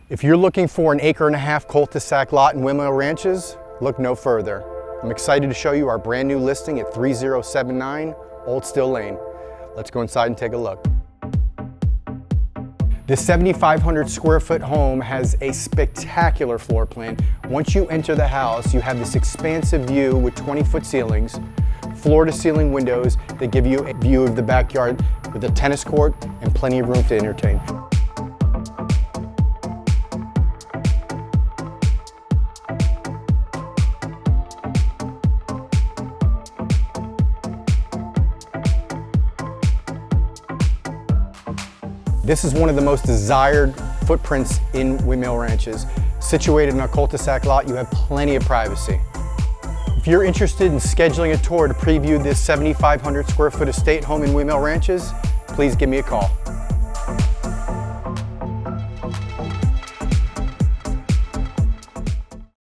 If you're looking for an 1.5-acre cul-de-sac lot in Windmill Ranches, look no further. I'm excited to show you our brand new listing at 3079 Old Still Lane. Let's go inside and take a look. This 7,500 square foot home has a spectacular floor plan. Once you enter the house, you have this expansive view with 20-foot ceilings, floor-to-ceiling windows that give you a view of the backyard with a tennis court and plenty of room to entertain. This is one of the most desired footprints in Windmill Ranches. Situated in a cul-de-sac lot, you have plenty of privacy. If you're interested in scheduling a tour to preview this 7,500 square foot estate home in Windmill Ranches, please give me a call.